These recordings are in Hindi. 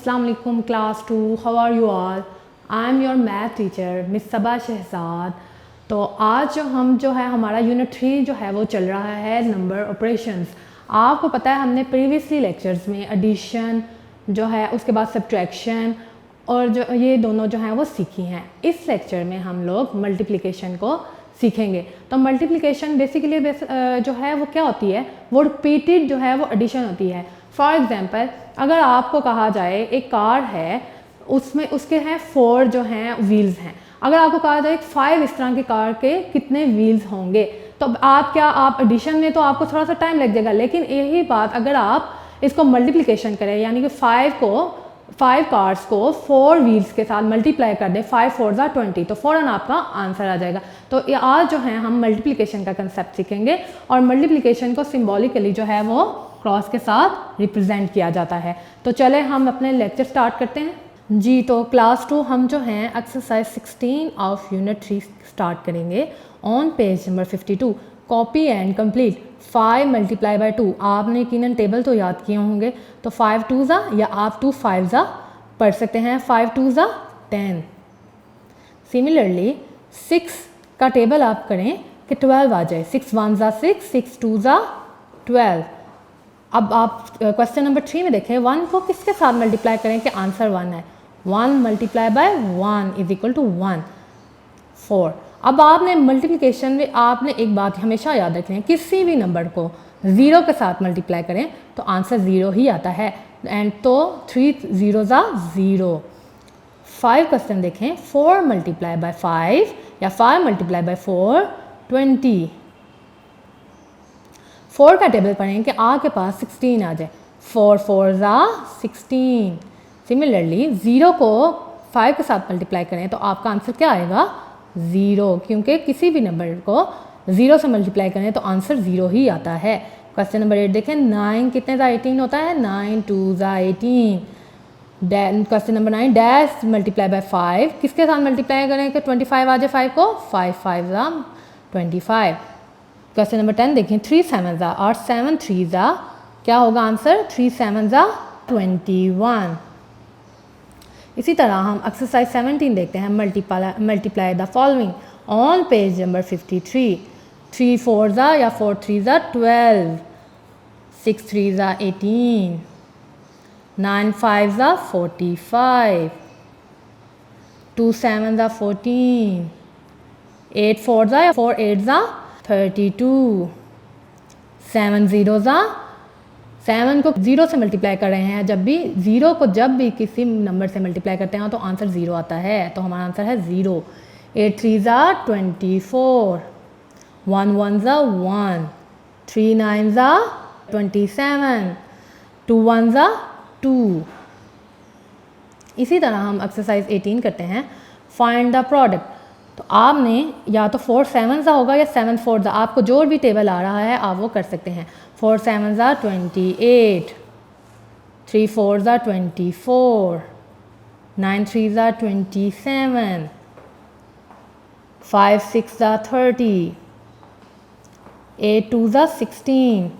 अस्सलाम वालेकुम class 2, how are you all. I am your math teacher miss Saba Shahzad. तो आज जो है हमारा यूनिट 3 जो है वो चल रहा है नंबर ऑपरेशंस। आपको पता है हमने प्रीवियसली लेक्चर्स में एडिशन जो है उसके बाद सब्ट्रैक्शन और जो ये दोनों जो हैं वो सीखी हैं। इस लेक्चर में हम लोग मल्टीप्लिकेशन को सीखेंगे। तो मल्टीप्लिकेशन बेसिकली जो है वो क्या होती है, वो रिपीटेड जो है वो एडिशन होती है। फॉर एग्जांपल अगर आपको कहा जाए एक कार है, उसमें उसके हैं 4 जो हैं व्हील्स हैं। अगर आपको कहा जाए 5 इस तरह की कार के कितने व्हील्स होंगे, तो आप एडिशन में तो आपको थोड़ा सा टाइम लग जाएगा, लेकिन यही बात अगर आप इसको मल्टीप्लिकेशन करें यानी कि 5 कार्स को 4 व्हील्स के साथ मल्टीप्लाई कर दें, 5 4 ज़ा 20, तो फ़ौरन आपका आंसर आ जाएगा। तो आज जो है हम मल्टीप्लिकेशन का कंसेप्ट सीखेंगे और मल्टीप्लिकेशन को सिंबॉलिकली जो है वो क्रॉस के साथ रिप्रेजेंट किया जाता है। तो चले हम अपने लेक्चर स्टार्ट करते हैं जी। तो क्लास 2 हम जो हैं एक्सरसाइज 16 ऑफ यूनिट 3 स्टार्ट करेंगे on page number 52। Copy and complete 5 multiply by 2। आपने यकीनन टेबल तो याद किए होंगे, तो 5 2 ज़ा या आप 2 5 ज़ा पढ़ सकते हैं। 5 2 ज़ा 10। सिमिलरली 6 का टेबल आप करें कि 12 आ जाए। 6 1 ज़ा 6, 6 2 ज़ा 12। अब आप क्वेश्चन नंबर 3 में देखें 1 को किसके साथ मल्टीप्लाई करें कि आंसर 1 है। 1 multiply by 1 is equal to 1 4। अब आपने मल्टीप्लिकेशन में आपने एक बात हमेशा याद रखनी है, किसी भी नंबर को 0 के साथ मल्टीप्लाई करें तो आंसर 0 ही आता है। एंड तो 3 0 ज़ा 0। 5 क्वेश्चन देखें 4 मल्टीप्लाई बाय 5 या 5 मल्टीप्लाई बाय 4 20। 4 का टेबल पढ़ें कि आपके पास 16 आ जाए। 4 4 ज़ा 16। सिमिलरली 0 को 5 के साथ मल्टीप्लाई करें तो आपका आंसर क्या आएगा 0, क्योंकि किसी भी नंबर को 0 से मल्टीप्लाई करें तो आंसर 0 ही आता है। क्वेश्चन नंबर 8 देखें 9 कितने ज़ा 18 होता है। 9 2 ज़ा 18। Question number 9 dash multiply by 5 किसके साथ मल्टीप्लाई करें कि 25 आ जाए 5 को। 5 5 ज़ा 25। क्वेश्चन नंबर 10 देखें 3 7 ज़ा और 7 3 ज़ा क्या होगा आंसर 3 7 ज़ा 21। इसी तरह हम एक्सरसाइज 17 देखते हैं multiply the following on page number 53। 3 4 ज़ा या 4 3 ज़ा 12। 6 3 ज़ा 18। 9 5 ज़ा 45। 2 7 ज़ा 14। 8 4 ज़ा या 4 8 ज़ा 32। 7 0 ज़ा 7 को 0 से मल्टीप्लाई कर रहे हैं। जब भी 0 को जब भी किसी नंबर से मल्टीप्लाई करते हैं तो आंसर 0 आता है, तो हमारा आंसर है 0। 8 3 ज़ा 24। 1 1 ज़ा 1। 3 9 ज़ा 27। 2 1 ज़ा 2। इसी तरह हम एक्सरसाइज 18 करते हैं फाइंड द प्रोडक्ट। तो आपने या तो 4 7 ज़ा होगा या 7 4 ज़ा, आपको जो भी टेबल आ रहा है आप वो कर सकते हैं। 4 7 ज़ा 28। 3 4 ज़ा 24। 9 3 ज़ा 27। 5 6 ज़ा 30। 8 2 ज़ा 16।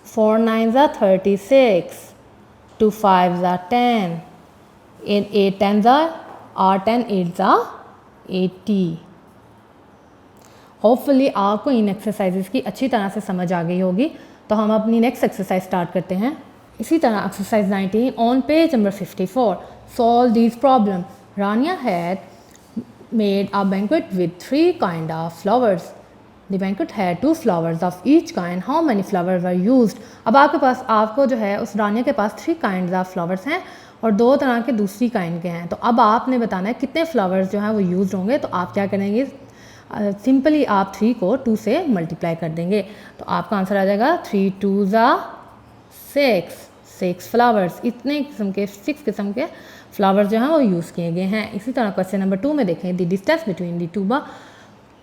4 9 ज़ा 36। 2 5 ज़ा 10। 8 10 ज़ा और 10 8 ज़ा 80। होपफुली आपको इन एक्सरसाइजेस की अच्छी तरह से समझ आ गई होगी। तो हम अपनी नेक्स्ट एक्सरसाइज स्टार्ट करते हैं। इसी तरह exercise 19 on page number 54 solve this problem. Rania had made a banquet with 3 kind of flowers. The banquet had 2 flowers of each kind, how many flowers were used. अब आपको जो है उस रानिया के पास 3 काइंड ऑफ फ्लावर्स हैं और 2 तरह के दूसरी काइंड के हैं। तो अब आपने बताना है कितने फ्लावर्स जो हैं वो यूज होंगे। तो आप क्या करेंगे, सिंपली आप 3 को 2 से मल्टीप्लाई कर देंगे तो आपका आंसर आ जाएगा 3 2 ज़ा 6 फ्लावर्स। इतने किस्म के 6 किस्म के फ्लावर्स जो हैं वो यूज़ किए गए हैं। इसी तरह क्वेश्चन नंबर 2 में देखें the distance between the Tuba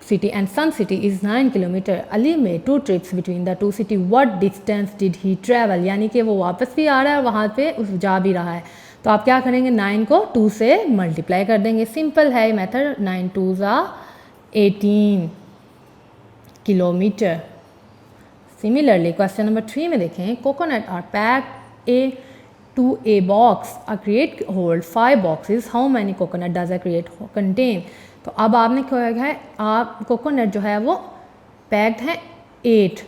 city and Sun city is 9 kilometre. Ali में 2 trips between the 2 city, what distance did he travel. यानी कि वो वापस भी आ रहा है और वहाँ पे जा भी रहा है। तो आप क्या करेंगे 9 को 2 से मल्टीप्लाई कर देंगे। सिंपल है ये मेथड। 9 2 ज़ा 18 किलोमीटर। सिमिलरली क्वेश्चन नंबर 3 में देखें coconut are packed to a box, a crate hold 5 boxes, how many coconut does a crate contain? तो अब आपने क्या है, आप कोकोनट जो है वो पैक्ड है 8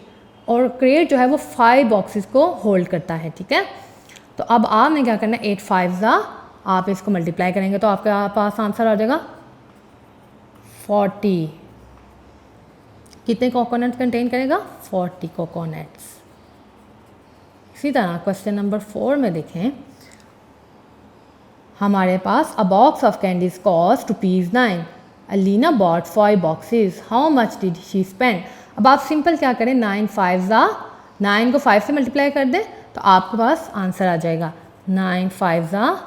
और क्रेट जो है वो 5 बॉक्सेस को होल्ड करता है, ठीक है। तो अब आपने क्या करना है, 8 5 आप इसको मल्टीप्लाई करेंगे तो आपके पास आंसर आ जाएगा 40। कितने कोकोनट कंटेन करेगा, 40 कोकोनट्स। इसी तरह क्वेश्चन नंबर 4 में देखें, हमारे पास a box of candies cost ₹9। Alina bought 5 boxes, how much did she spend? अब आप सिंपल क्या करें, 9 5 9 को 5 से मल्टीप्लाई कर दें तो आपके पास आंसर आ जाएगा 9 5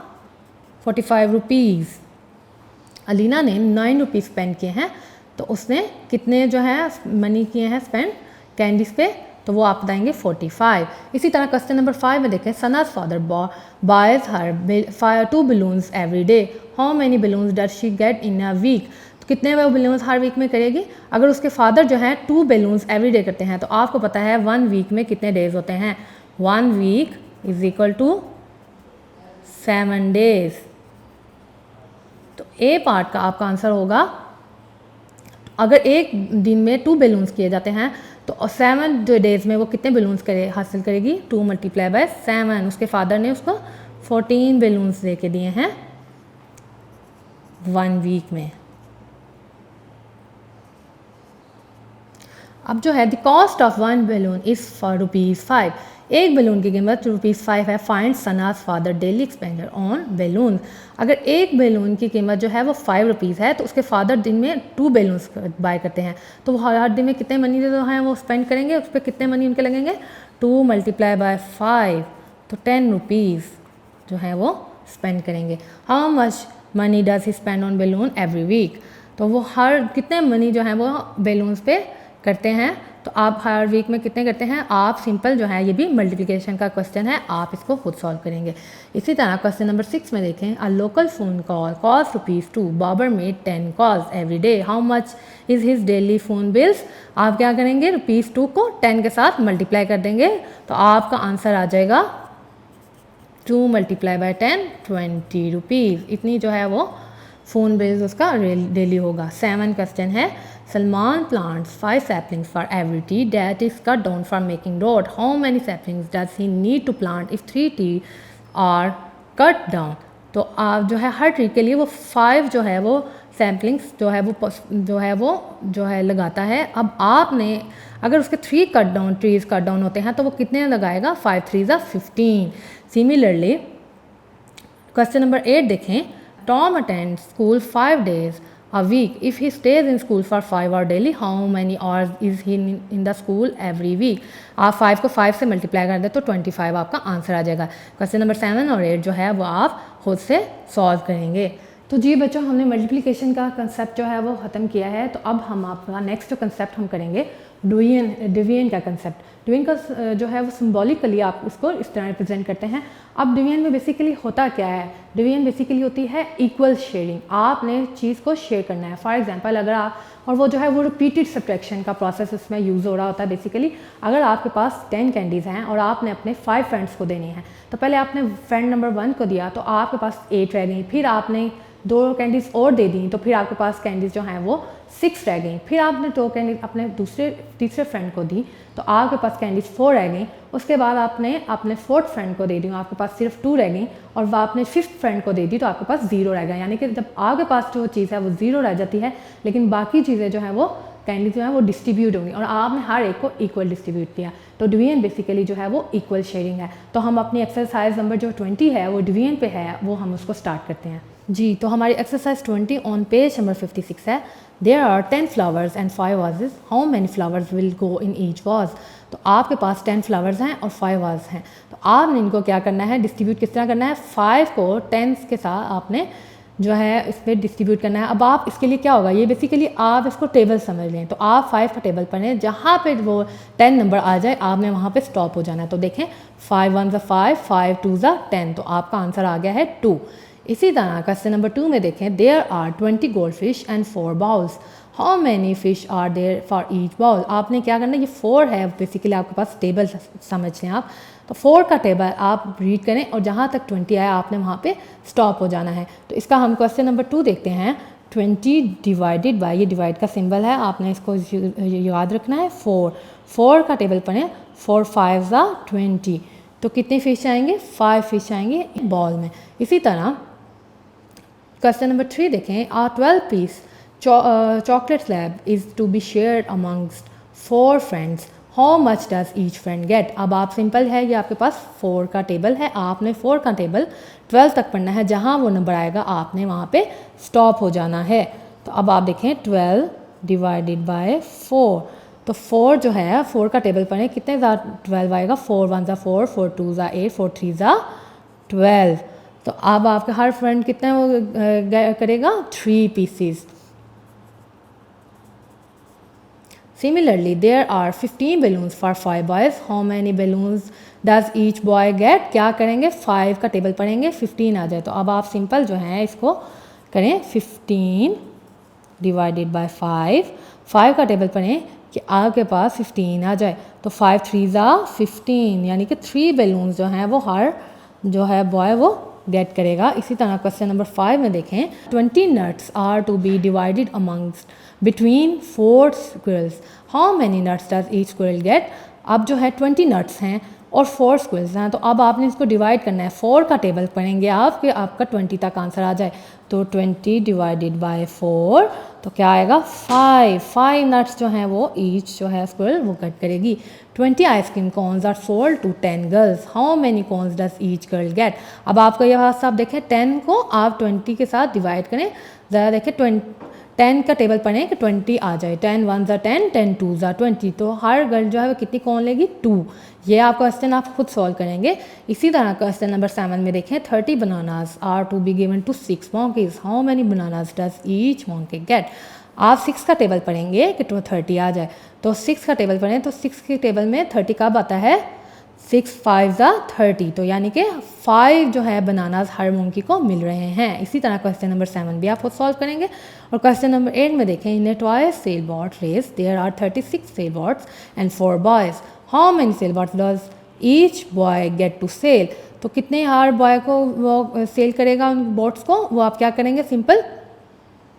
45 रुपीज़। अलीना ने 9 रुपीज़ स्पेंड किए हैं, तो उसने कितने जो है मनी किए हैं स्पेंड कैंडीज़ पे, तो वो आप बताएंगे 45। इसी तरह क्वेश्चन नंबर 5 में देखें, Sana's father buys her 2 balloons every day, how many balloons does she get in a week? तो कितने वो बलून्स हर वीक में करेगी? अगर उसके फादर जो है 2 बलून्स एवरी डे करते हैं तो आपको पता है 1 वीक में कितने डेज होते हैं, 1 week is equal to 7 days. तो ए पार्ट का आपका आंसर होगा, अगर एक दिन में 2 बलून्स किए जाते हैं तो 7 डेज में वो कितने बलून्स हासिल करेगी, 2 मल्टीप्लाई बाय 7। उसके फादर ने उसको 14 बलून्स दे के दिए हैं 1 वीक में। अब जो है the cost of 1 balloon is for ₹5। एक बलून की कीमत ₹5 है। Find Sana's father daily expenditure on balloon. अगर एक बलून की कीमत जो है वो ₹5 है तो उसके फादर दिन में 2 बलून्स बाय करते हैं, तो वो हर दिन में कितने मनी जो हैं वो स्पेंड करेंगे, उस पर कितने मनी उनके लगेंगे, 2 मल्टीप्लाई बाय 5, तो 10 रुपीज़ जो है वो स्पेंड करेंगे। How much money does he spend on balloon every week? तो वो हर कितने मनी जो है वो बलून्स पे करते हैं, तो आप हर वीक में कितने करते हैं, आप सिंपल जो है ये भी मल्टीप्लिकेशन का क्वेश्चन है, आप इसको खुद सॉल्व करेंगे। इसी तरह क्वेश्चन नंबर 6 में देखें, a local phone call cost ₹2, Babar made 10 calls every day, how much is his daily phone bills? आप क्या करेंगे, ₹2 को 10 के साथ मल्टीप्लाई कर देंगे तो आपका आंसर आ जाएगा 2 मल्टीप्लाई बाय 10 20 रुपीज़। इतनी जो है वो फ़ोन बिल्स उसका डेली होगा। 7 क्वेश्चन है, Salman plants 5 saplings for every tree that is cut down for making road. How many saplings does he need to plant if 3 trees are cut down? तो आप जो है हर ट्री के लिए वो 5 जो है वो सैम्पलिंग्स जो है लगाता है। अब आपने अगर उसके 3 ट्रीज कट डाउन होते हैं तो वो कितने लगाएगा, 5 3 15। सिमिलरली क्वेश्चन नंबर 8 देखें, Tom attend school 5 days a week. If he stays in school for 5 hours daily, how many hours is he in the school every week? आप 5 को 5 से मल्टीप्लाई कर दें तो 25 आपका आंसर आ जाएगा। क्वेश्चन नंबर 7 और 8 जो है वो आप खुद से सॉल्व करेंगे। तो जी बच्चों, हमने मल्टीप्लिकेशन का कंसेप्ट जो है वो ख़त्म किया है। तो अब हम आपका नेक्स्ट जो कंसेप्ट हम करेंगे डिवीजन का कंसेप्ट। डिवीजन का जो है वो सिंबॉलिकली आप इसको इस तरह रिप्रेजेंट करते हैं। अब डिवीजन में बेसिकली होता क्या है, डिवीजन बेसिकली होती है इक्वल शेयरिंग। आपने चीज़ को शेयर करना है। फॉर एग्जांपल अगर आप, और वो जो है वो रिपीटेड सब्ट्रैक्शन का प्रोसेस उसमें यूज़ हो रहा होता है। बेसिकली अगर आपके पास 10 कैंडीज़ हैं और आपने अपने 5 फ्रेंड्स को देनी है, तो पहले आपने फ्रेंड नंबर 1 को दिया तो आपके पास 8 रह गई, फिर आपने 2 कैंडीज़ और दे दी तो फिर आपके पास कैंडीज़ जो हैं वो 6 रह गई, फिर आपने 2 कैंडीज़ अपने तीसरे फ्रेंड को दी तो आपके पास कैंडीज़ 4 रह गई। उसके बाद आपने अपने 4th फ्रेंड को दे दी, आपके पास सिर्फ 2 रह गई, और वह आपने 5th फ्रेंड को दे दी तो आपके पास 0 रह गया। यानी कि जब आपके पास जो चीज़ है वो 0 रह जाती है, लेकिन बाकी चीज़ें जो हैं वो कैंडीज जो है वो डिस्ट्रीब्यूट होंगी और आपने हर एक को इक्वल डिस्ट्रीब्यूट किया। तो डिवीजन बेसिकली जो है वो इक्वल शेयरिंग है। तो हम अपनी एक्सरसाइज नंबर जो 20 है वो डिवीजन पे है, वो हम उसको स्टार्ट करते हैं। जी, तो हमारी एक्सरसाइज 20 ऑन पेज नंबर 56 है। There are 10 flowers and 5 vases, how many flowers will go in each vase? तो आपके पास 10 फ्लावर्स हैं और 5 वाज हैं, तो आपने इनको क्या करना है, डिस्ट्रीब्यूट किस तरह करना है, 5 को 10 के साथ आपने जो है इस पर डिस्ट्रीब्यूट करना है। अब आप इसके लिए क्या होगा, ये बेसिकली आप इसको टेबल समझ लें। तो आप 5 का टेबल पढ़ें, जहाँ पे वो 10 नंबर आ जाए आपने वहाँ पे स्टॉप हो जाना है। तो देखें 5 1 5, 5 2 10, तो आपका आंसर आ गया है 2। इसी तरह क्वेश्चन नंबर 2 में देखें, there are 20 gold fish and 4 bowls, how many fish are there for each bowl. आपने क्या करना है, ये 4 है बेसिकली आपके पास टेबल समझ लें आप, तो 4 का टेबल आप रीड करें और जहाँ तक 20 आया आपने वहाँ पे स्टॉप हो जाना है। तो इसका हम क्वेश्चन नंबर 2 देखते हैं। 20 डिवाइडेड बाय, ये डिवाइड का सिंबल है, आपने इसको याद रखना है 4 का टेबल पढ़ें, 4 5 20, तो कितने फिश आएंगे, 5 फिश आएंगे बॉल में। इसी तरह क्वेश्चन नंबर 3 देखें। 12 piece chocolate slab is to be shared amongst 4 friends, how much does each friend get। अब आप सिंपल है, ये आपके पास 4 का टेबल है, आपने 4 का टेबल 12 तक पढ़ना है, जहाँ वो नंबर आएगा आपने वहाँ पे स्टॉप हो जाना है। तो अब आप देखें 12 डिवाइडेड बाय 4, तो 4 जो है 4 का टेबल पढ़ें, कितने 12 आएगा, 4 1 4, 4 2 8, 4 3 12। तो अब आपका हर फ्रेंड कितना वो करेगा, 3 pieces. Similarly, there are 15 balloons for 5 boys. How many balloons does each boy get? क्या करेंगे, 5 का टेबल पढ़ेंगे, 15 आ जाए। तो अब आप सिंपल जो है इसको करें, 15 डिवाइडेड बाय 5 का टेबल पढ़ें कि आपके पास 15 आ जाए। तो 5 3 15, यानी कि 3 बैलून्स जो हैं वो हर जो है बॉय वो गेट करेगा। इसी तरह क्वेश्चन नंबर 5 में देखें। 20 nuts are to be divided amongst between 4 squirrels, how many nuts does each squirrel get। अब जो है 20 nuts हैं और 4 squirrels हैं, तो अब आपने इसको डिवाइड करना है, 4 का टेबल पढ़ेंगे आप कि आपका 20 तक आंसर आ जाए। तो 20 डिवाइडेड बाय 4, तो क्या आएगा, 5 नट्स जो हैं वो ईच जो है स्क्विरल वो कट करेगी। 20 ice cream cones are sold to 10 girls, how many cones does each girl get. अब आपका ये बात आप देखें, 10 को आप 20 के साथ डिवाइड करें, ज़रा देखें 10 का टेबल पढ़ें कि 20 आ जाए, 10 1 10, 10 2 20, तो हर गर्ल जो है वो कितनी कौन लेगी, 2। ये आप क्वेश्चन आप खुद सॉल्व करेंगे। इसी तरह क्वेश्चन नंबर 7 में देखें। 30 bananas are to be given to 6 monkeys, how many bananas does each monkey get. आप 6 का टेबल पढ़ेंगे कि 30 आ जाए, तो 6 का टेबल पढ़ें, तो 6 के टेबल में 30 कब आता है, 6 5 30, तो यानी कि 5 जो है बनानाज हर मंकी को मिल रहे हैं। इसी तरह क्वेश्चन नंबर 7 भी आप खुद सॉल्व करेंगे। और क्वेश्चन नंबर 8 में देखें। In a toy sail boat race there are 36 sail boats and 4 boys, how many sail boats does each boy get to sail. तो कितने हर बॉय को वो सेल करेगा उन बोट्स को, वो आप क्या करेंगे, सिंपल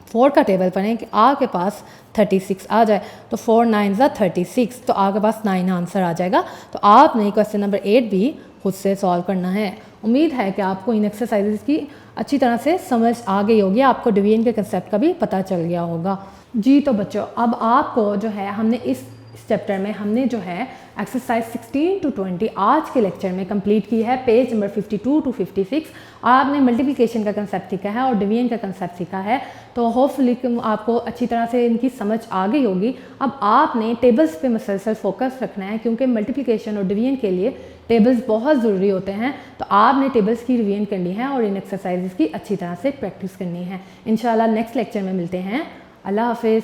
4 का टेबल पढ़ें कि आपके पास 36 आ जाए, तो 4 9 36, तो आपके पास 9 आंसर आ जाएगा। तो आपने क्वेश्चन नंबर 8 भी खुद से सॉल्व करना है। उम्मीद है कि आपको इन एक्सरसाइजेज की अच्छी तरह से समझ आ गई होगी, आपको डिवीजन के कंसेप्ट का भी पता चल गया होगा। जी तो बच्चों, अब आपको जो है हमने इस चैप्टर में हमने जो है एक्सरसाइज 16 to 20 आज के लेक्चर में कंप्लीट की है। पेज नंबर 52 to 56 आपने मल्टीप्लिकेशन का कंसेप्ट सीखा है और डिवीजन का कंसेप्ट सीखा है, तो होपफुली आपको अच्छी तरह से इनकी समझ आ गई होगी। अब आपने टेबल्स पे मसलसल फोकस रखना है, क्योंकि मल्टीप्लिकेशन और डिवीजन के लिए टेबल्स बहुत ज़रूरी होते हैं। तो आपने टेबल्स की रिवीजन करनी है और इन एक्सरसाइजेज की अच्छी तरह से प्रैक्टिस करनी है। इंशाल्लाह नेक्स्ट लेक्चर में मिलते हैं। अल्लाह हाफिज़।